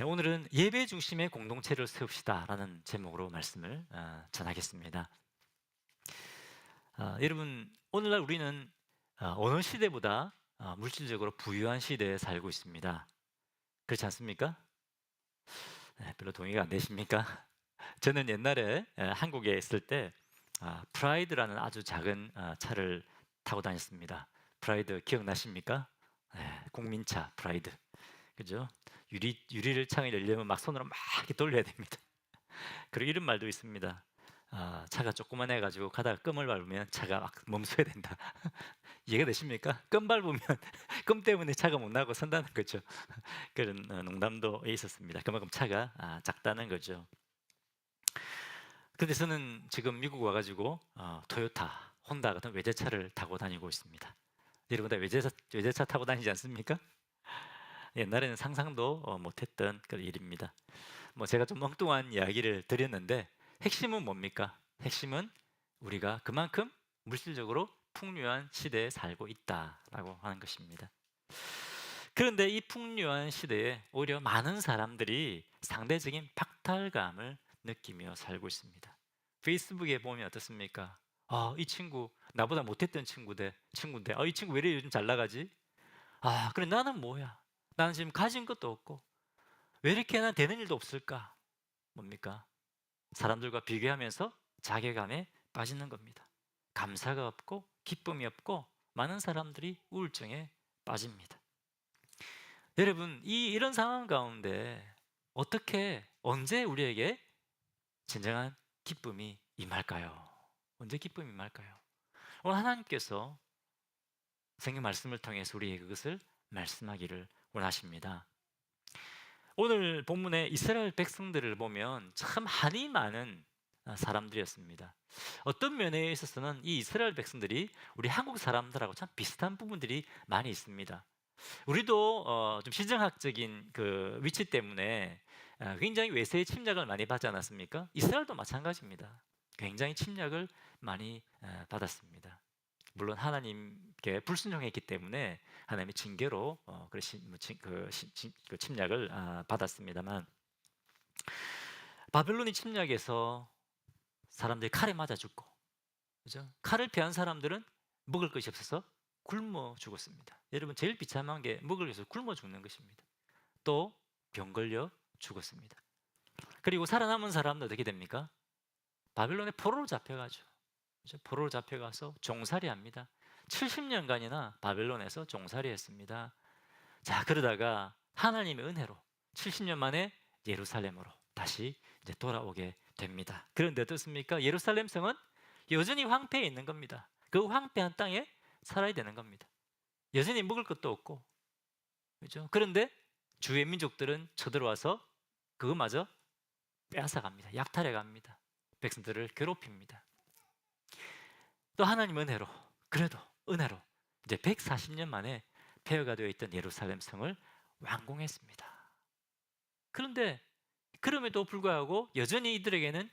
네, 오늘은 예배 중심의 공동체를 세웁시다라는 제목으로 말씀을 전하겠습니다. 여러분, 오늘날 우리는 어느 시대보다 물질적으로 부유한 시대에 살고 있습니다. 그렇지 않습니까? 네, 별로 동의가 안 되십니까? 저는 옛날에 한국에 있을 때 프라이드라는 아주 작은 차를 타고 다녔습니다. 프라이드 기억나십니까? 네, 국민차 프라이드. 그죠? 유리를 창을 열려면 막 손으로 막 이렇게 돌려야 됩니다. 그리고 이런 말도 있습니다. 차가 조그만해 가지고 가다가 끔을 밟으면 차가 막 멈춰야 된다. 이해가 되십니까? 끔 밟으면 끔 때문에 차가 못 나고 선다는 거죠. 그런 농담도 있었습니다. 그만큼 차가 작다는 거죠. 그런데 저는 지금 미국 와가지고 토요타, 혼다 같은 외제차를 타고 다니고 있습니다. 여러분 다 외제차 타고 다니지 않습니까? 옛날에는 상상도 못했던 그런 일입니다. 뭐 제가 좀 엉뚱한 이야기를 드렸는데 핵심은 뭡니까? 핵심은 우리가 그만큼 물질적으로 풍요한 시대에 살고 있다라고 하는 것입니다. 그런데 이 풍요한 시대에 오히려 많은 사람들이 상대적인 박탈감을 느끼며 살고 있습니다. 페이스북에 보면 어떻습니까? 이 친구 나보다 못했던 친구인데 이 친구 왜 이래 요즘 잘 나가지? 그래 나는 뭐야? 나는 지금 가진 것도 없고 왜 이렇게 난 되는 일도 없을까? 뭡니까? 사람들과 비교하면서 자괴감에 빠지는 겁니다. 감사가 없고 기쁨이 없고 많은 사람들이 우울증에 빠집니다. 여러분, 이런 상황 가운데 어떻게 언제 우리에게 진정한 기쁨이 임할까요? 언제 기쁨이 임할까요? 오늘 하나님께서 성경 말씀을 통해서 우리에게 그것을 말씀하기를 원하십니다. 오늘 본문의 이스라엘 백성들을 보면 참 한이 많은 사람들이었습니다. 어떤 면에 있어서는 이 이스라엘 백성들이 우리 한국 사람들하고 참 비슷한 부분들이 많이 있습니다. 우리도 좀 시정학적인 그 위치 때문에 굉장히 외세의 침략을 많이 받지 않았습니까? 이스라엘도 마찬가지입니다. 굉장히 침략을 많이 받았습니다. 물론 하나님께 불순종했기 때문에 하나님의 징계로 그 침략을 받았습니다만 바벨론이 침략해서 사람들이 칼에 맞아 죽고, 그죠? 칼을 피한 사람들은 먹을 것이 없어서 굶어 죽었습니다. 여러분 제일 비참한 게 먹을 것이 없어서 굶어 죽는 것입니다. 또 병 걸려 죽었습니다. 그리고 살아남은 사람은 어떻게 됩니까? 바벨론의 포로로 잡혀가죠. 그죠? 포로로 잡혀가서 종살이 합니다. 70년간이나 바벨론에서 종살이 했습니다. 자, 그러다가 하나님의 은혜로 70년 만에 예루살렘으로 다시 이제 돌아오게 됩니다. 그런데 어떻습니까? 예루살렘 성은 여전히 황폐해 있는 겁니다. 그 황폐한 땅에 살아야 되는 겁니다. 여전히 먹을 것도 없고, 그죠? 그런데 주의 민족들은 쳐들어와서 그거마저 빼앗아갑니다. 약탈해갑니다. 백성들을 괴롭힙니다. 또 하나님 은혜로, 그래도 은혜로 이제 140년 만에 폐허가 되어 있던 예루살렘 성을 완공했습니다. 그런데 그럼에도 불구하고 여전히 이들에게는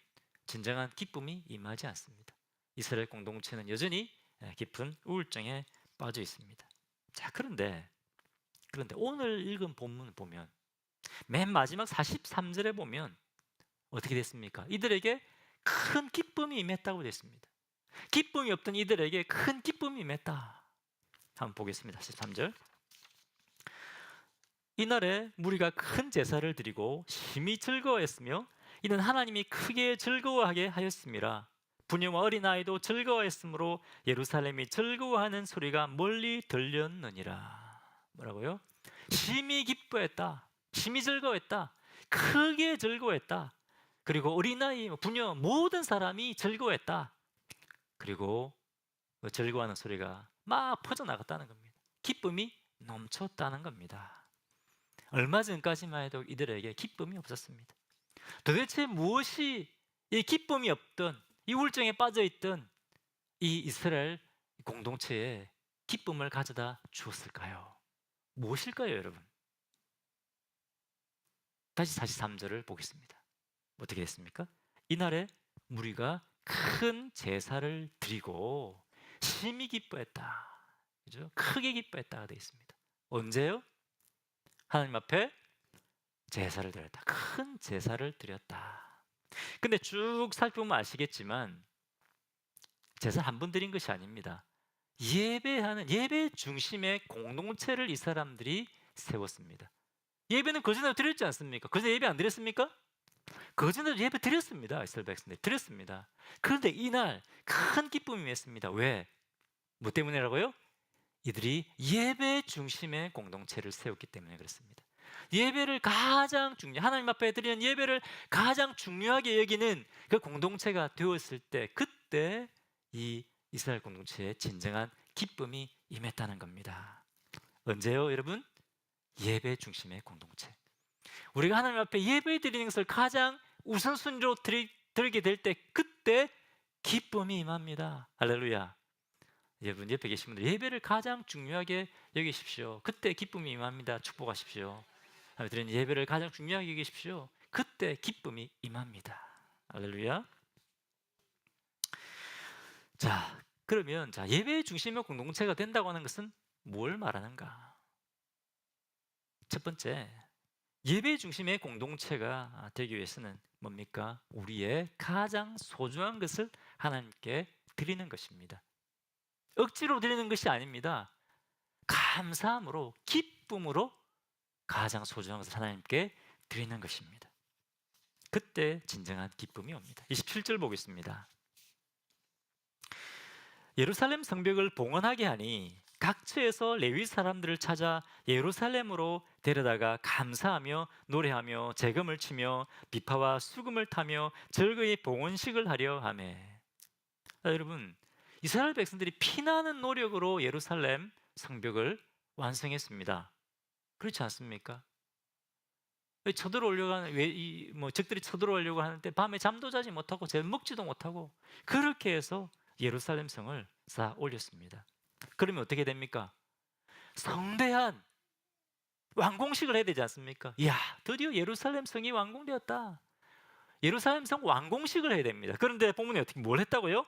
진정한 기쁨이 임하지 않습니다. 이스라엘 공동체는 여전히 깊은 우울증에 빠져 있습니다. 자, 그런데 오늘 읽은 본문을 보면 맨 마지막 43절에 보면 어떻게 됐습니까? 이들에게 큰 기쁨이 임했다고 됐습니다. 기쁨이 없던 이들에게 큰 기쁨이 임했다. 한번 보겠습니다. 13절. 이날에 무리가 큰 제사를 드리고 심히 즐거워했으며 이는 하나님이 크게 즐거워하게 하였습니다. 부녀와 어린아이도 즐거워했으므로 예루살렘이 즐거워하는 소리가 멀리 들렸느니라. 뭐라고요? 심히 기뻐했다. 심히 즐거워했다. 크게 즐거워했다. 그리고 어린아이, 부녀 모든 사람이 즐거워했다. 그리고 그 즐거워하는 소리가 막 퍼져나갔다는 겁니다. 기쁨이 넘쳤다는 겁니다. 얼마 전까지만 해도 이들에게 기쁨이 없었습니다. 도대체 무엇이 이 기쁨이 없던, 이 우울증에 빠져있던 이 이스라엘 공동체에 기쁨을 가져다 주었을까요? 무엇일까요, 여러분? 다시 43절을 보겠습니다. 어떻게 됐습니까? 이날에 무리가 큰 제사를 드리고 심히 기뻐했다. 그죠? 크게 기뻐했다가 되어 있습니다. 언제요? 하나님 앞에 제사를 드렸다. 큰 제사를 드렸다. 근데 쭉 살펴보면 아시겠지만 제사 한 번 드린 것이 아닙니다. 예배하는 예배 중심의 공동체를 이 사람들이 세웠습니다. 예배는 그전에 드렸지 않습니까? 그전에 예배 안 드렸습니까? 그전에도 예배 드렸습니다. 이스라엘 백성들이 드렸습니다. 그런데 이날 큰 기쁨이 맺습니다. 왜? 뭐 때문이라고요? 이들이 예배 중심의 공동체를 세웠기 때문에 그렇습니다. 예배를 가장 하나님 앞에 드리는 예배를 가장 중요하게 여기는 그 공동체가 되었을 때, 그때 이 이스라엘 공동체의 진정한 기쁨이 임했다는 겁니다. 언제요, 여러분? 예배 중심의 공동체. 우리가 하나님 앞에 예배 드리는 것을 가장 우선순위로 들게 될 때, 그때 기쁨이 임합니다. 할렐루야. 여러분 옆에 계신 분들 예배를 가장 중요하게 여기십시오. 그때 기쁨이 임합니다. 축복하십시오. 드리는 예배를 가장 중요하게 여기십시오. 그때 기쁨이 임합니다. 할렐루야. 자, 그러면 예배 중심의 공동체가 된다고 하는 것은 뭘 말하는가? 첫 번째, 예배 중심의 공동체가 되기 위해서는 뭡니까? 우리의 가장 소중한 것을 하나님께 드리는 것입니다. 억지로 드리는 것이 아닙니다. 감사함으로, 기쁨으로 가장 소중한 것을 하나님께 드리는 것입니다. 그때 진정한 기쁨이 옵니다. 27절 보겠습니다. 예루살렘 성벽을 봉헌하게 하니 각처에서 레위 사람들을 찾아 예루살렘으로 데려다가 감사하며 노래하며 재금을 치며 비파와 수금을 타며 절거의 봉헌식을 하려 하매. 여러분, 이스라엘 백성들이 피나는 노력으로 예루살렘 성벽을 완성했습니다. 그렇지 않습니까? 쳐들어오려고 하는 적들이 쳐들어오려고 하는데 밤에 잠도 자지 못하고 먹지도 못하고 그렇게 해서 예루살렘 성을 쌓아 올렸습니다. 그러면 어떻게 됩니까? 성대한 완공식을 해야 되지 않습니까? 이야, 드디어 예루살렘 성이 완공되었다. 예루살렘 성 완공식을 해야 됩니다. 그런데 본문에 어떻게 뭘 했다고요?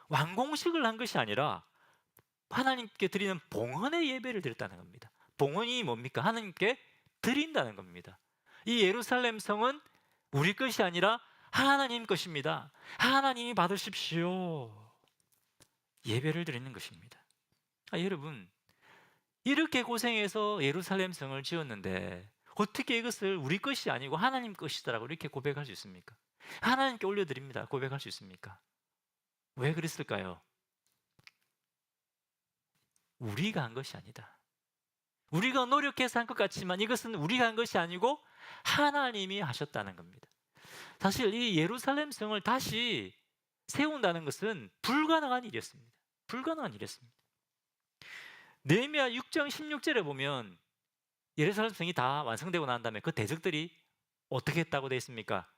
완공식을 한 것이 아니라 하나님께 드리는 봉헌의 예배를 드렸다는 겁니다. 봉헌이 뭡니까? 하나님께 드린다는 겁니다. 이 예루살렘 성은 우리 것이 아니라 하나님 것입니다. 하나님이 받으십시오. 예배를 드리는 것입니다. 여러분, 이렇게 고생해서 예루살렘 성을 지었는데 어떻게 이것을 우리 것이 아니고 하나님 것이다라고 이렇게 고백할 수 있습니까? 하나님께 올려드립니다. 고백할 수 있습니까? 왜 그랬을까요? 우리가 한 것이 아니다. 우리가 노력해서 한 것 같지만 이것은 우리가 한 것이 아니고 하나님이 하셨다는 겁니다. 사실 이 예루살렘 성을 다시 세운다는 것은 불가능한 일이었습니다. 불가능한 일이었습니다. 느헤미야 6장 16절에 보면 예루살렘 성이 다 완성되고 난 다음에 그 대적들이 어떻게 했다고 되어 있습니까?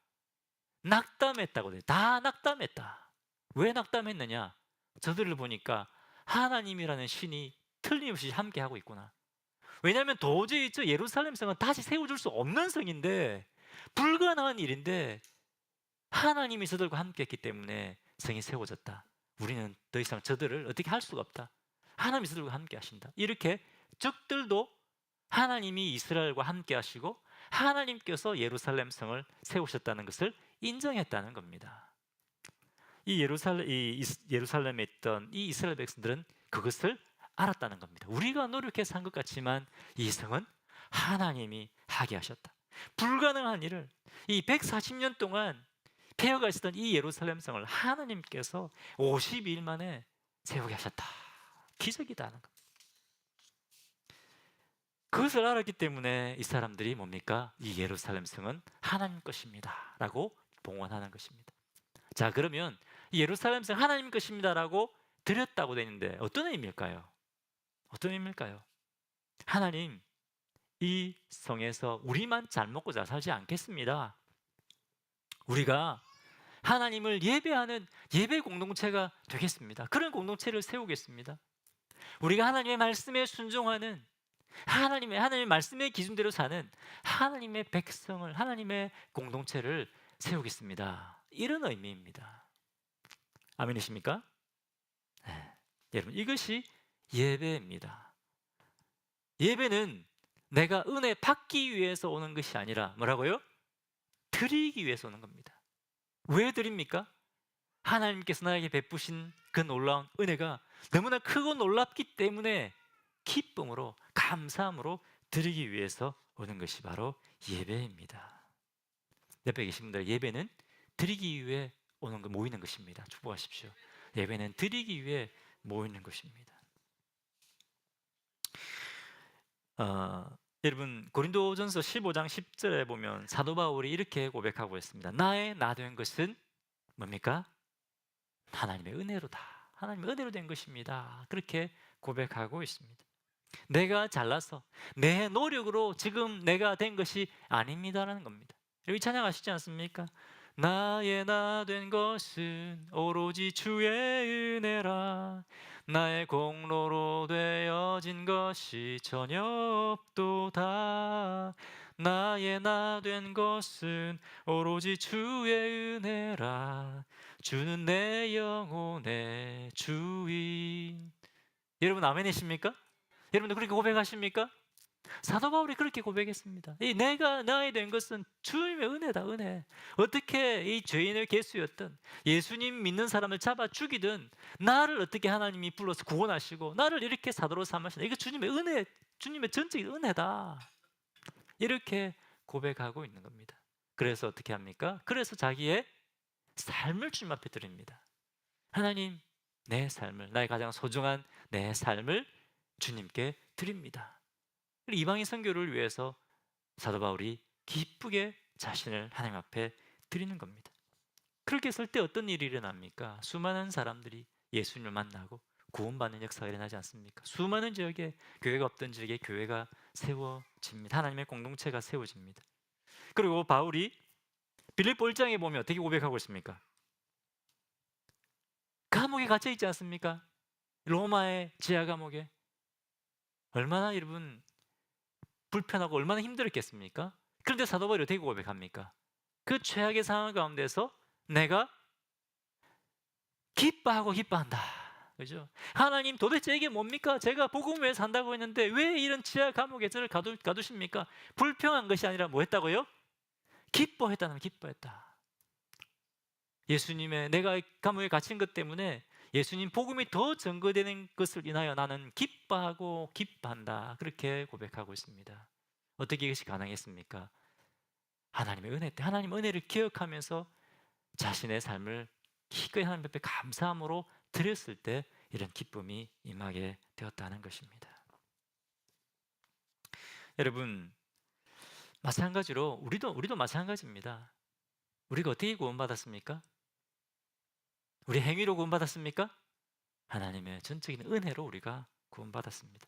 낙담했다고 되어 있어요. 다 낙담했다. 왜 낙담했느냐? 저들을 보니까 하나님이라는 신이 틀림없이 함께하고 있구나. 왜냐하면 도저히 저 예루살렘 성은 다시 세워줄 수 없는 성인데, 불가능한 일인데 하나님이 저들과 함께했기 때문에 성이 세워졌다. 우리는 더 이상 저들을 어떻게 할 수가 없다. 하나님이 저들과 함께 하신다. 이렇게 적들도 하나님이 이스라엘과 함께 하시고 하나님께서 예루살렘 성을 세우셨다는 것을 인정했다는 겁니다. 이 예루살렘에 있던 이 이스라엘 백성들은 그것을 알았다는 겁니다. 우리가 노력해서 한 것 같지만 이 성은 하나님이 하게 하셨다. 불가능한 일을 이 140년 동안 폐허가 있었던 이 예루살렘 성을 하나님께서 52일 만에 세우게 하셨다. 기적이다 하는 겁니다. 그것을 알았기 때문에 이 사람들이 뭡니까? 이 예루살렘 성은 하나님 것입니다 라고 봉헌하는 것입니다. 자, 그러면 이 예루살렘 성 하나님 것입니다라고 드렸다고 되어 있는데 어떤 의미일까요? 어떤 의미일까요? 하나님, 이 성에서 우리만 잘 먹고 잘 살지 않겠습니다. 우리가 하나님을 예배하는 예배 공동체가 되겠습니다. 그런 공동체를 세우겠습니다. 우리가 하나님의 말씀에 순종하는 하나님의 말씀의 기준대로 사는 하나님의 백성을, 하나님의 공동체를 세우겠습니다. 이런 의미입니다. 아멘이십니까? 네. 여러분, 이것이 예배입니다. 예배는 내가 은혜 받기 위해서 오는 것이 아니라 뭐라고요? 드리기 위해서 오는 겁니다. 왜 드립니까? 하나님께서 나에게 베푸신 그 놀라운 은혜가 너무나 크고 놀랍기 때문에 기쁨으로, 감사함으로 드리기 위해서 오는 것이 바로 예배입니다. 옆에 계신 분들, 예배는 드리기 위해 오는 거, 모이는 것입니다. 축복하십시오. 예배는 드리기 위해 모이는 것입니다. 여러분, 고린도전서 15장 10절에 보면 사도 바울이 이렇게 고백하고 있습니다. 나의 나 된 것은 뭡니까? 하나님의 은혜로다. 하나님의 은혜로 된 것입니다. 그렇게 고백하고 있습니다. 내가 잘나서 내 노력으로 지금 내가 된 것이 아닙니다라는 겁니다. 여기 찬양 아시지 않습니까? 나의 나 된 것은 오로지 주의 은혜라. 나의 공로로 되어진 것이 전혀 없도다. 나의 나 된 것은 오로지 주의 은혜라. 주는 내 영혼의 주인. 여러분 아멘이십니까? 여러분들 그렇게 고백하십니까? 사도 바울이 그렇게 고백했습니다. 이 내가 나에 된 것은 주님의 은혜다, 은혜. 어떻게 이 죄인의 개수였던 예수님 믿는 사람을 잡아 죽이든 나를 어떻게 하나님이 불러서 구원하시고 나를 이렇게 사도로 삼으시나, 이거 주님의 은혜, 주님의 전적인 은혜다. 이렇게 고백하고 있는 겁니다. 그래서 어떻게 합니까? 그래서 자기의 삶을 주님 앞에 드립니다. 하나님, 내 삶을, 나의 가장 소중한 내 삶을 주님께 드립니다. 이방인 선교를 위해서 사도 바울이 기쁘게 자신을 하나님 앞에 드리는 겁니다. 그렇게 했을 때 어떤 일이 일어납니까? 수많은 사람들이 예수님을 만나고 구원받는 역사가 일어나지 않습니까? 수많은 지역에 교회가 없던 지역에 교회가 세워집니다. 하나님의 공동체가 세워집니다. 그리고 바울이 빌립보 1장에 보면 어떻게 고백하고 있습니까? 감옥에 갇혀 있지 않습니까? 로마의 지하 감옥에. 얼마나 여러분 불편하고 얼마나 힘들었겠습니까? 그런데 사도 바울이 어떻게 고백합니까? 그 최악의 상황 가운데서 내가 기뻐하고 기뻐한다. 그죠? 하나님 도대체 이게 뭡니까? 제가 복음을 위해 산다고 했는데 왜 이런 지하 감옥에 저를 가두십니까? 불평한 것이 아니라 뭐 했다고요? 기뻐했다는, 기뻐했다. 예수님의, 내가 감옥에 갇힌 것 때문에 예수님 복음이 더 증거되는 것을 인하여 나는 기뻐하고 기뻐한다. 그렇게 고백하고 있습니다. 어떻게 이것이 가능했습니까? 하나님의 은혜 때, 하나님 은혜를 기억하면서 자신의 삶을 기꺼이 하나님 앞에 감사함으로 드렸을 때 이런 기쁨이 임하게 되었다는 것입니다. 여러분, 마찬가지로 우리도 마찬가지입니다. 우리가 어떻게 구원받았습니까? 우리 행위로 구원받았습니까? 하나님의 전적인 은혜로 우리가 구원받았습니다.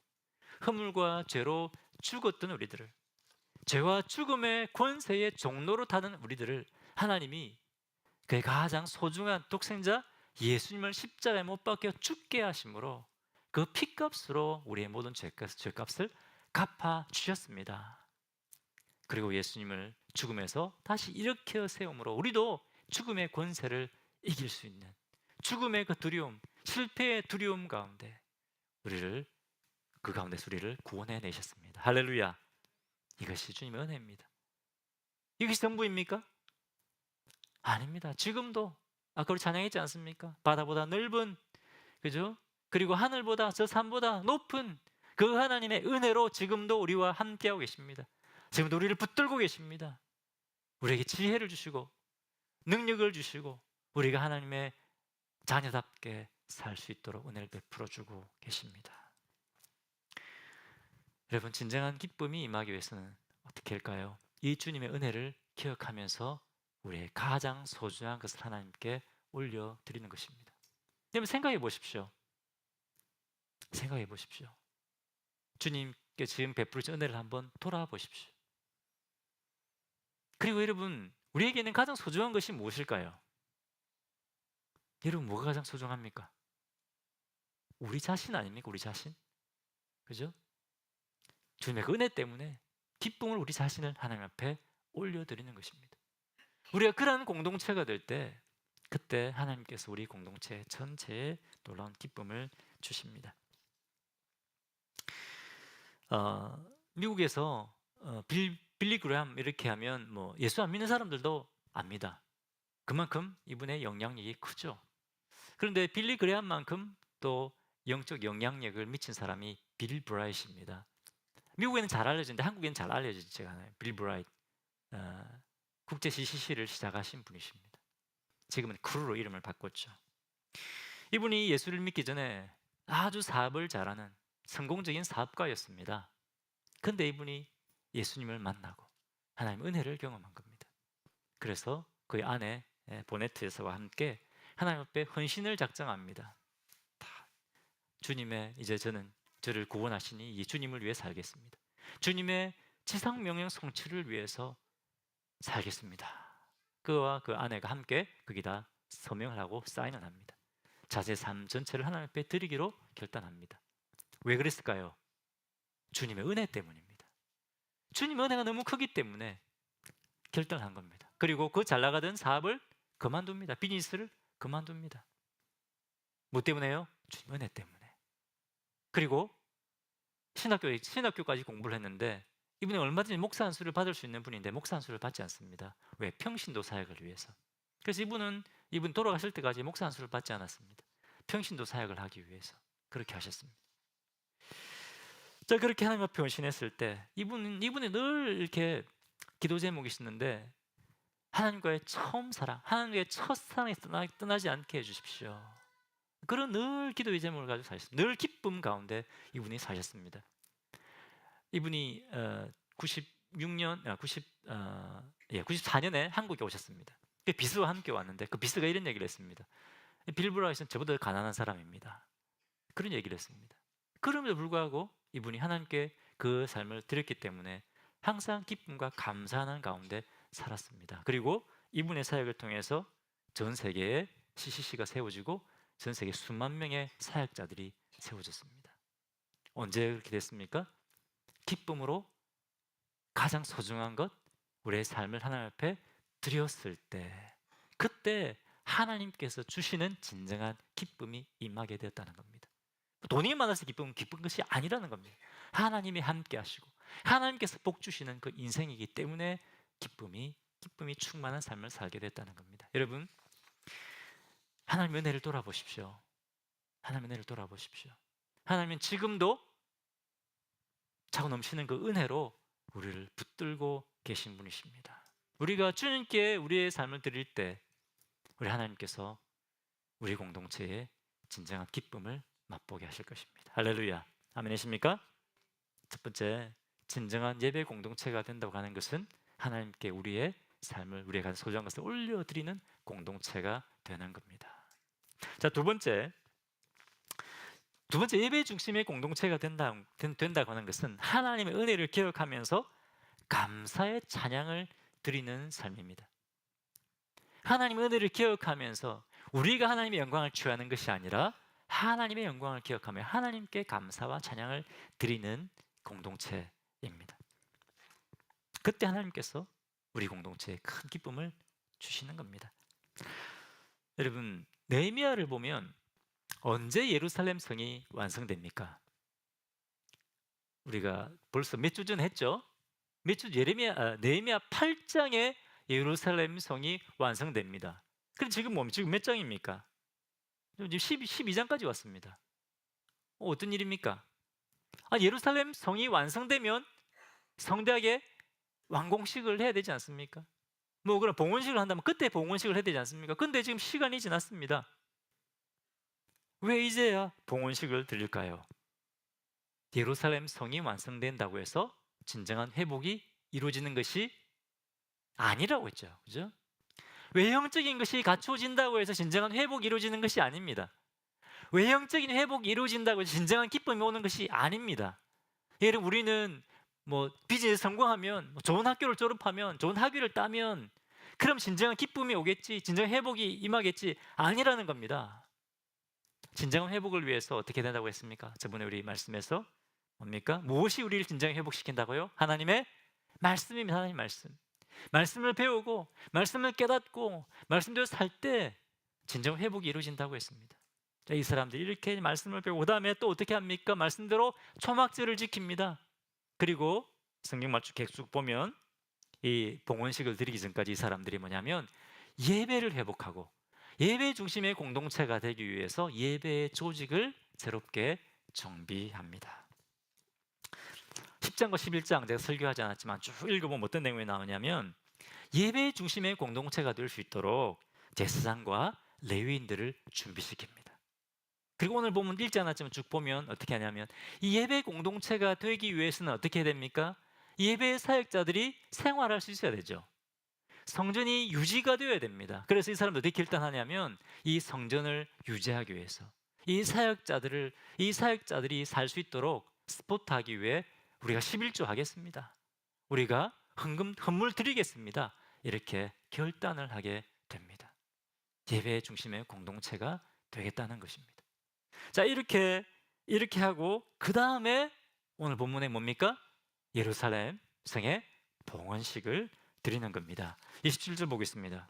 허물과 죄로 죽었던 우리들을, 죄와 죽음의 권세의 종로로 타는 우리들을 하나님이 그의 가장 소중한 독생자 예수님을 십자가에 못 박혀 죽게 하심으로 그 피값으로 우리의 모든 죄값을 갚아 주셨습니다. 그리고 예수님을 죽음에서 다시 일으켜 세움으로 우리도 죽음의 권세를 이길 수 있는, 죽음의 그 두려움, 실패의 두려움 가운데 그 가운데서 우리를 구원해 내셨습니다. 할렐루야. 이것이 주님의 은혜입니다. 이것이 전부입니까? 아닙니다. 지금도 아까 우리 찬양했지 않습니까? 바다보다 넓은, 그죠? 그리고 하늘보다, 저 산보다 높은 그 하나님의 은혜로 지금도 우리와 함께하고 계십니다. 지금도 우리를 붙들고 계십니다. 우리에게 지혜를 주시고 능력을 주시고 우리가 하나님의 자녀답게 살 수 있도록 은혜를 베풀어 주고 계십니다. 여러분, 진정한 기쁨이 임하기 위해서는 어떻게 할까요? 이 주님의 은혜를 기억하면서 우리의 가장 소중한 것을 하나님께 올려드리는 것입니다. 여러분, 생각해 보십시오. 생각해 보십시오. 주님께 지금 베풀으신 은혜를 한번 돌아보십시오. 그리고 여러분, 우리에게는 가장 소중한 것이 무엇일까요? 여러분, 뭐가 가장 소중합니까? 우리 자신 아닙니까? 우리 자신? 그죠? 주님의 그 은혜 때문에 기쁨을, 우리 자신을 하나님 앞에 올려드리는 것입니다. 우리가 그러한 공동체가 될 때, 그때 하나님께서 우리 공동체 전체에 놀라운 기쁨을 주십니다. 미국에서 빌리 그레함 이렇게 하면 뭐 예수 안 믿는 사람들도 압니다. 그만큼 이분의 영향력이 크죠. 그런데 빌리 그레함만큼 또 영적 영향력을 미친 사람이 빌 브라이트입니다. 미국에는 잘 알려졌는데 한국에는 잘 알려지지가 않아요. 빌 브라이트, 국제 CCC를 시작하신 분이십니다. 지금은 크루로 이름을 바꿨죠. 이분이 예수를 믿기 전에 아주 사업을 잘하는 성공적인 사업가였습니다. 근데 이분이 예수님을 만나고 하나님 은혜를 경험한 겁니다. 그래서 그의 아내 보네트에서와 함께 하나님 앞에 헌신을 작정합니다. 주님의 이제 저를 구원하시니 이 주님을 위해 살겠습니다. 주님의 지상 명령 성취를 위해서 살겠습니다. 그와 그 아내가 함께 거기다 서명을 하고 사인을 합니다. 자신의 삶 전체를 하나님 앞에 드리기로 결단합니다. 왜 그랬을까요? 주님의 은혜 때문입니다. 주님의 은혜가 너무 크기 때문에 결단한 겁니다. 그리고 그 잘 나가던 사업을 그만둡니다. 비즈니스를 그만둡니다. 뭐 때문에요? 주님 은혜 때문에. 그리고 신학교까지 공부를 했는데 이분이 얼마든지 목사 안수를 받을 수 있는 분인데 목사 안수를 받지 않습니다. 왜? 평신도 사역을 위해서. 그래서 이분 돌아가실 때까지 목사 안수를 받지 않았습니다. 평신도 사역을 하기 위해서 그렇게 하셨습니다. 자, 그렇게 하나님 앞에 헌신했을 때 이분이 늘 이렇게 기도 제목이 있었는데 하나님과의 처음 사랑, 하나님과의 첫사랑이 떠나지 않게 해주십시오. 그런 늘 기도의 제목을 가지고 사셨습니다. 늘 기쁨 가운데 이분이 사셨습니다. 이분이 94년에 한국에 오셨습니다. 그 비스와 함께 왔는데 그 비스가 이런 얘기를 했습니다. 빌 브라이트는 저보다 가난한 사람입니다. 그런 얘기를 했습니다. 그럼에도 불구하고 이분이 하나님께 그 삶을 드렸기 때문에 항상 기쁨과 감사하는 가운데 살았습니다. 그리고 이분의 사역을 통해서 전 세계에 CCC가 세워지고 전 세계 수만 명의 사역자들이 세워졌습니다. 언제 그렇게 됐습니까? 기쁨으로 가장 소중한 것, 우리의 삶을 하나님 앞에 드렸을 때, 그때 하나님께서 주시는 진정한 기쁨이 임하게 되었다는 겁니다. 돈이 많아서 기쁜 것이 아니라는 겁니다. 하나님이 함께 하시고 하나님께서 복 주시는 그 인생이기 때문에 기쁨이 충만한 삶을 살게 됐다는 겁니다. 여러분, 하나님의 은혜를 돌아보십시오. 하나님의 은혜를 돌아보십시오. 하나님은 지금도 차고 넘치는 그 은혜로 우리를 붙들고 계신 분이십니다. 우리가 주님께 우리의 삶을 드릴 때 우리 하나님께서 우리 공동체에 진정한 기쁨을 맛보게 하실 것입니다. 할렐루야. 아멘이십니까? 첫 번째, 진정한 예배 공동체가 된다고 하는 것은 하나님께 우리의 삶을, 우리가 소중한 것을 올려드리는 공동체가 되는 겁니다. 자, 두 번째 예배 중심의 공동체가 된다고 하는 것은 하나님의 은혜를 기억하면서 감사의 찬양을 드리는 삶입니다. 하나님의 은혜를 기억하면서 우리가 하나님의 영광을 취하는 것이 아니라 하나님의 영광을 기억하며 하나님께 감사와 찬양을 드리는 공동체입니다. 그때 하나님께서 우리 공동체에 큰 기쁨을 주시는 겁니다. 여러분, 느헤미야를 보면 언제 예루살렘 성이 완성됩니까? 우리가 벌써 몇 주 전에 했죠? 느헤미야 8장에 예루살렘 성이 완성됩니다. 그럼 지금 몇 장입니까? 지금 12장까지 왔습니다. 어떤 일입니까? 예루살렘 성이 완성되면 성대하게 완공식을 해야 되지 않습니까? 그럼 봉헌식을 한다면 그때 봉헌식을 해야 되지 않습니까? 근데 지금 시간이 지났습니다. 왜 이제야 봉헌식을 드릴까요? 예루살렘 성이 완성된다고 해서 진정한 회복이 이루어지는 것이 아니라고 했죠. 그죠? 외형적인 것이 갖추어진다고 해서 진정한 회복이 이루어지는 것이 아닙니다. 외형적인 회복이 이루어진다고 해서 진정한 기쁨이 오는 것이 아닙니다. 예를 우리는 비즈니스 성공하면, 좋은 학교를 졸업하면, 좋은 학위를 따면 그럼 진정한 기쁨이 오겠지, 진정한 회복이 임하겠지, 아니라는 겁니다. 진정한 회복을 위해서 어떻게 된다고 했습니까? 저번에 우리 말씀에서 뭡니까? 무엇이 우리를 진정히 회복시킨다고요? 하나님의 말씀입니다. 하나님 말씀. 말씀을 배우고 말씀을 깨닫고 말씀대로 살 때 진정 회복이 이루어진다고 했습니다. 자, 이 사람들이 이렇게 말씀을 배우고 그다음에 또 어떻게 합니까? 말씀대로 초막절을 지킵니다. 그리고 성경 말쭉 계속 보면 이 봉헌식을 드리기 전까지 이 사람들이 뭐냐면 예배를 회복하고 예배 중심의 공동체가 되기 위해서 예배의 조직을 새롭게 정비합니다. 10장과 11장 제가 설교하지 않았지만 쭉 읽어보면 어떤 내용이 나오냐면 예배 중심의 공동체가 될 수 있도록 제사장과 레위인들을 준비시킵니다. 그리고 오늘 보면 읽지 않았지만 쭉 보면 어떻게 하냐면 이 예배 공동체가 되기 위해서는 어떻게 됩니까? 예배 사역자들이 생활할 수 있어야 되죠. 성전이 유지가 되어야 됩니다. 그래서 이 사람들 어떻게 결단하냐면 이 성전을 유지하기 위해서 이 사역자들이 살 수 있도록 스포트하기 위해 우리가 11조 하겠습니다. 우리가 헌물 드리겠습니다. 이렇게 결단을 하게 됩니다. 예배 중심의 공동체가 되겠다는 것입니다. 자, 이렇게 하고 그 다음에 오늘 본문에 뭡니까? 예루살렘 성에 봉헌식을 드리는 겁니다. 27절 보겠습니다.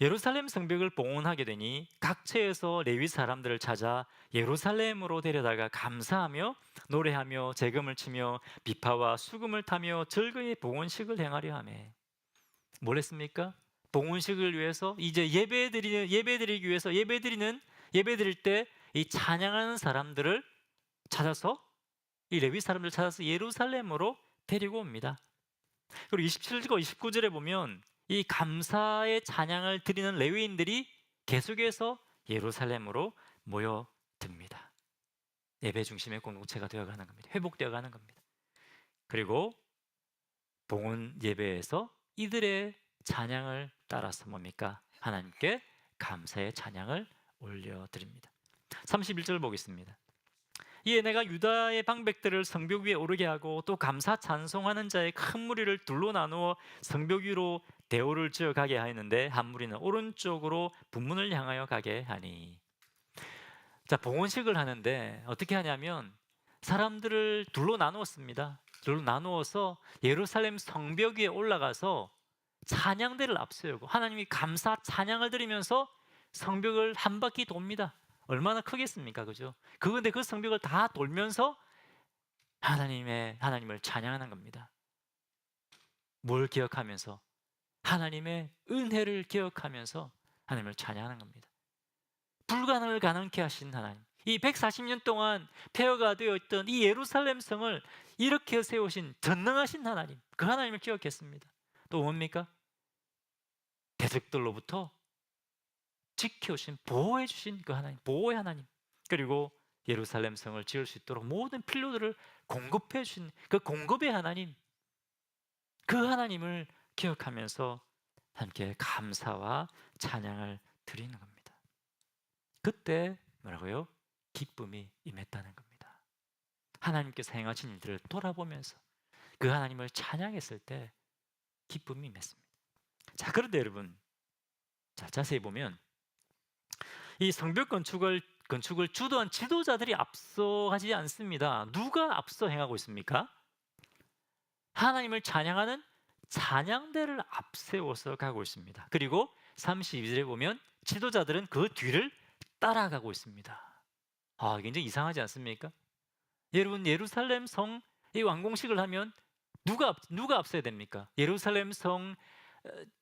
예루살렘 성벽을 봉헌하게 되니 각처에서 레위 사람들을 찾아 예루살렘으로 데려다가 감사하며 노래하며 재금을 치며 비파와 수금을 타며 즐거이 봉헌식을 행하려 하며 뭘 했습니까? 봉헌식을 위해서 이제 예배 드리기 위해서 예배 드릴 때 이 찬양하는 사람들을 찾아서 이 레위 사람들을 찾아서 예루살렘으로 데리고 옵니다. 그리고 27절과 29절에 보면 이 감사의 찬양을 드리는 레위인들이 계속해서 예루살렘으로 모여듭니다. 예배 중심의 공동체가 되어가는 겁니다. 회복되어가는 겁니다. 그리고 봉헌 예배에서 이들의 찬양을 따라서 뭡니까? 하나님께 감사의 찬양을 올려드립니다. 31절 보겠습니다. 이에 내가 유다의 방백들을 성벽 위에 오르게 하고 또 감사 찬송하는 자의 큰 무리를 둘로 나누어 성벽 위로 대오를 지어 가게 하였는데 한 무리는 오른쪽으로 분문을 향하여 가게 하니. 자, 봉헌식을 하는데 어떻게 하냐면 사람들을 둘로 나누었습니다. 둘로 나누어서 예루살렘 성벽 위에 올라가서 찬양대를 앞세우고 하나님이 감사 찬양을 드리면서 성벽을 한 바퀴 돕니다. 얼마나 크겠습니까? 그죠? 그런데 그 성벽을 다 돌면서 하나님을 찬양하는 겁니다. 뭘 기억하면서? 하나님의 은혜를 기억하면서 하나님을 찬양하는 겁니다. 불가능을 가능케 하신 하나님, 이 140년 동안 폐허가 되어 있던 이 예루살렘 성을 이렇게 세우신 전능하신 하나님, 그 하나님을 기억했습니다. 또 뭡니까? 대적들로부터 지켜주신, 보호해 주신 그 하나님, 보호의 하나님, 그리고 예루살렘 성을 지을 수 있도록 모든 필요들을 공급해 주신 그 공급의 하나님, 그 하나님을 기억하면서 함께 감사와 찬양을 드리는 겁니다. 그때 뭐라고요? 기쁨이 임했다는 겁니다. 하나님께서 행하신 일들을 돌아보면서 그 하나님을 찬양했을 때 기쁨이 임했습니다. 자, 그런데 여러분, 자, 자세히 보면 이 성벽 건축을 주도한 지도자들이 앞서가지 않습니다. 누가 앞서 행하고 있습니까? 하나님을 찬양하는 찬양대를 앞세워서 가고 있습니다. 그리고 32절에 보면 지도자들은 그 뒤를 따라가고 있습니다. 굉장히 이상하지 않습니까? 여러분, 예루살렘 성 이 완공식을 하면 누가 앞서야 됩니까? 예루살렘 성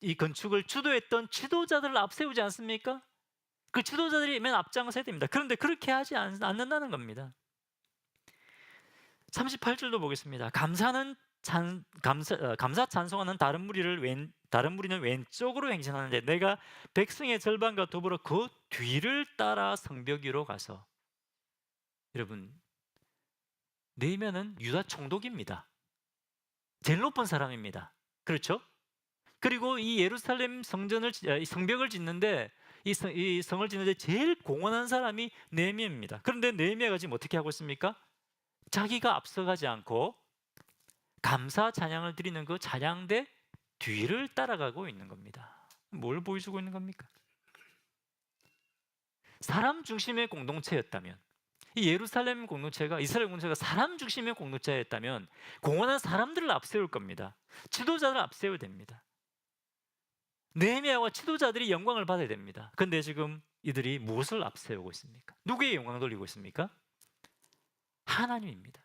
이 건축을 주도했던 지도자들을 앞세우지 않습니까? 그 지도자들이 맨 앞장서야 됩니다. 그런데 그렇게 하지 않는다는 겁니다. 38절도 보겠습니다. 감사 찬송하는 다른 무리는 왼쪽으로 행진하는데 내가 백성의 절반과 더불어 그 뒤를 따라 성벽 위로 가서. 여러분, 느헤미야는 유다 총독입니다. 제일 높은 사람입니다. 그렇죠? 그리고 이 예루살렘 성벽을 짓는데 이 성을 짓는데 제일 공헌한 사람이 느헤미야입니다. 그런데 느헤미야가 지금 어떻게 하고 있습니까? 자기가 앞서가지 않고 감사 찬양을 드리는 그 찬양대 뒤를 따라가고 있는 겁니다. 뭘 보여주고 있는 겁니까? 사람 중심의 공동체였다면, 이 예루살렘 공동체가, 이스라엘 공동체가 사람 중심의 공동체였다면 공헌한 사람들을 앞세울 겁니다. 지도자를 앞세워야 됩니다. 느헤미야와 지도자들이 영광을 받아야 됩니다. 그런데 지금 이들이 무엇을 앞세우고 있습니까? 누구의 영광을 돌리고 있습니까? 하나님입니다.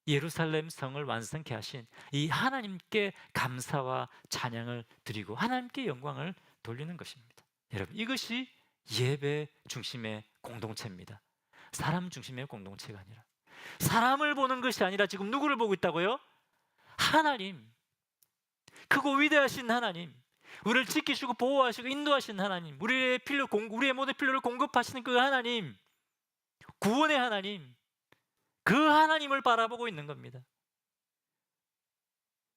예루살렘 성을 완성케 하신 이 하나님께 감사와 찬양을 드리고 하나님께 영광을 돌리는 것입니다. 여러분, 이것이 예배 중심의 공동체입니다. 사람 중심의 공동체가 아니라, 사람을 보는 것이 아니라 지금 누구를 보고 있다고요? 하나님, 크고 위대하신 하나님, 우리를 지키시고 보호하시고 인도하신 하나님, 우리의 모든 필요를 공급하시는 그 하나님, 구원의 하나님, 그 하나님을 바라보고 있는 겁니다.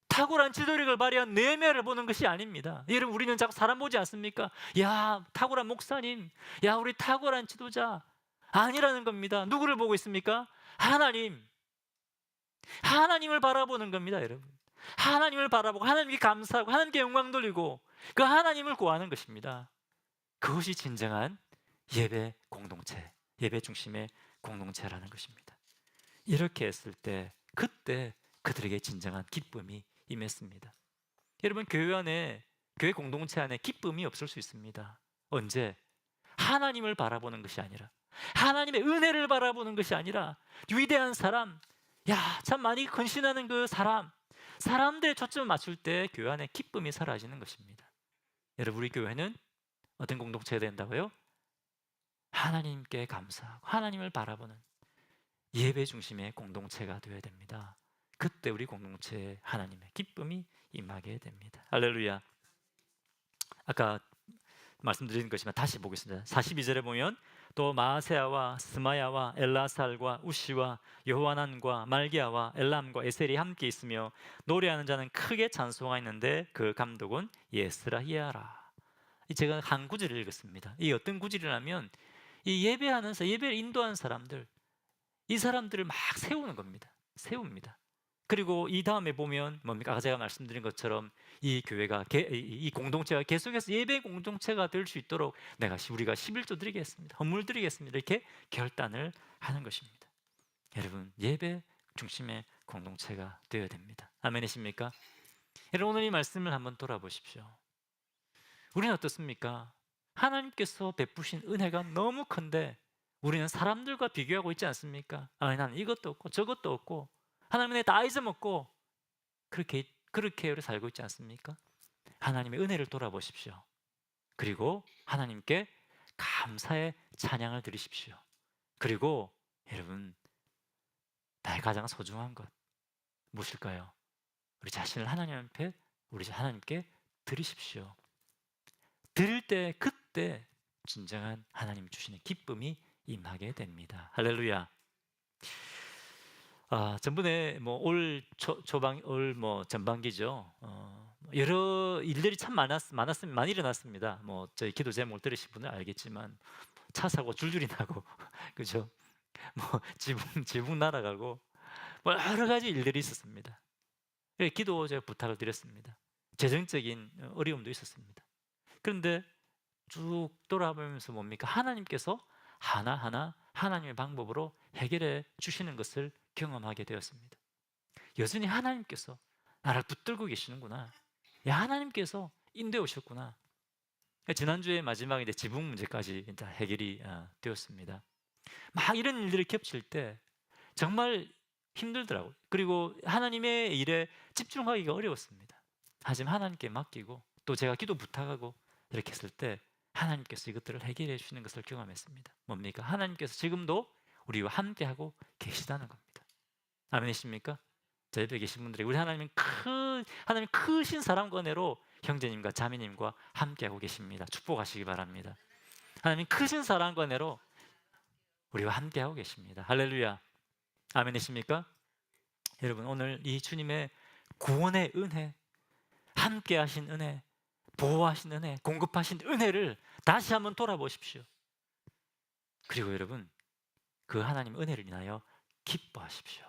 탁월한 지도력을 발휘한 내면을 보는 것이 아닙니다. 여러분, 우리는 자꾸 사람 보지 않습니까? 야, 탁월한 목사님, 야, 우리 탁월한 지도자, 아니라는 겁니다. 누구를 보고 있습니까? 하나님, 하나님을 바라보는 겁니다. 여러분, 하나님을 바라보고 하나님께 감사하고 하나님께 영광 돌리고 그 하나님을 구하는 것입니다. 그것이 진정한 예배 공동체, 예배 중심의 공동체라는 것입니다. 이렇게 했을 때, 그때 그들에게 진정한 기쁨이 임했습니다. 여러분, 교회 안에, 교회 공동체 안에 기쁨이 없을 수 있습니다. 언제? 하나님을 바라보는 것이 아니라, 하나님의 은혜를 바라보는 것이 아니라, 위대한 사람, 야, 참 많이 헌신하는 그 사람들의 초점을 맞출 때 교회 안에 기쁨이 사라지는 것입니다. 여러분, 우리 교회는 어떤 공동체가 된다고요? 하나님께 감사하고 하나님을 바라보는 예배 중심의 공동체가 되어야 됩니다. 그때 우리 공동체에 하나님의 기쁨이 임하게 됩니다. 할렐루야. 아까 말씀드린 것이지만 다시 보겠습니다. 42절에 보면 또 마아세아와 스마야와 엘라살과 우시와 여호와난과 말기야와 엘람과 에셀이 함께 있으며 노래하는 자는 크게 찬송하였는데 그 감독은 예스라히야라. 제가 한 구절을 읽었습니다. 이 어떤 구절이라면 이 예배하면서 예배를 인도하는 사람들, 이 사람들을 막 세우는 겁니다. 세웁니다. 그리고 이 다음에 보면 뭡니까? 아까 제가 말씀드린 것처럼 이 교회가, 이 공동체가 계속해서 예배 공동체가 될 수 있도록 우리가 11조 드리겠습니다, 헌물 드리겠습니다, 이렇게 결단을 하는 것입니다. 여러분, 예배 중심의 공동체가 되어야 됩니다. 아멘이십니까? 여러분, 오늘 이 말씀을 한번 돌아보십시오. 우리는 어떻습니까? 하나님께서 베푸신 은혜가 너무 큰데 우리는 사람들과 비교하고 있지 않습니까? 나는 이것도 없고 저것도 없고 하나님의 다 잊어먹고 그렇게 우리 살고 있지 않습니까? 하나님의 은혜를 돌아보십시오. 그리고 하나님께 감사의 찬양을 드리십시오. 그리고 여러분, 나의 가장 소중한 것 무엇일까요? 우리 자신을 하나님께 드리십시오. 드릴 때 그때 진정한 하나님 주시는 기쁨이 임하게 됩니다. 할렐루야. 전번에 올 전반기죠. 여러 일들이 참 많이 일어났습니다. 저희 기도 제목을 들으신 분은 알겠지만 차 사고 줄줄이 나고 그죠? 지붕 날아가고 여러 가지 일들이 있었습니다. 기도 제가 부탁을 드렸습니다. 재정적인 어려움도 있었습니다. 그런데 쭉 돌아보면서 뭡니까? 하나님께서 하나하나 하나님의 방법으로 해결해 주시는 것을 경험하게 되었습니다. 여전히 하나님께서 나를 붙들고 계시는구나. 하나님께서 인도해 오셨구나. 지난주에 마지막에 이제 지붕 문제까지 해결이 되었습니다. 막 이런 일들이 겹칠 때 정말 힘들더라고요. 그리고 하나님의 일에 집중하기가 어려웠습니다. 하지만 하나님께 맡기고 또 제가 기도 부탁하고 이렇게 했을 때 하나님께서 이것들을 해결해 주시는 것을 경험했습니다. 뭡니까? 하나님께서 지금도 우리와 함께하고 계시다는 겁니다. 아멘이십니까? 저 옆에 계신 분들이 우리 하나님 크신 사랑과 은혜로 형제님과 자매님과 함께하고 계십니다. 축복하시기 바랍니다. 하나님 크신 사랑과 은혜로 우리와 함께하고 계십니다. 할렐루야. 아멘이십니까? 여러분, 오늘 이 주님의 구원의 은혜, 함께하신 은혜, 보호하신 은혜, 공급하신 은혜를 다시 한번 돌아보십시오. 그리고 여러분, 그 하나님 은혜를 인하여 기뻐하십시오.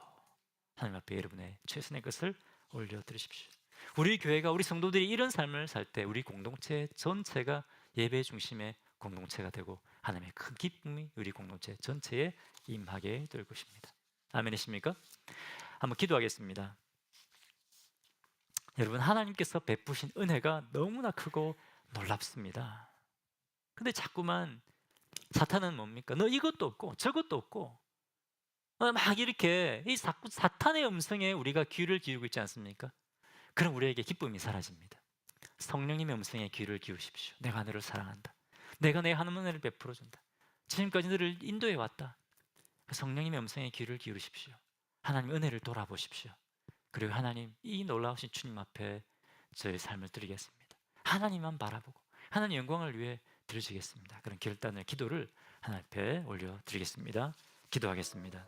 하나님 앞에 여러분의 최선의 것을 올려드리십시오. 우리 교회가, 우리 성도들이 이런 삶을 살 때 우리 공동체 전체가 예배 중심의 공동체가 되고 하나님의 큰 기쁨이 우리 공동체 전체에 임하게 될 것입니다. 아멘이십니까? 한번 기도하겠습니다. 여러분, 하나님께서 베푸신 은혜가 너무나 크고 놀랍습니다. 근데 자꾸만 사탄은 뭡니까? 너 이것도 없고 저것도 없고 막 이렇게 이 자꾸 사탄의 음성에 우리가 귀를 기울이고 있지 않습니까? 그럼 우리에게 기쁨이 사라집니다. 성령님의 음성에 귀를 기울이십시오. 내가 너를 사랑한다. 내가 내 하나님 은혜를 베풀어 준다. 지금까지 너를 인도해 왔다. 성령님의 음성에 귀를 기울이십시오. 하나님 은혜를 돌아보십시오. 그리고 하나님, 이 놀라우신 주님 앞에 저의 삶을 드리겠습니다. 하나님만 바라보고 하나님 영광을 위해 드리겠습니다. 그런 결단을, 기도를 하나님 앞에 올려드리겠습니다. 기도하겠습니다.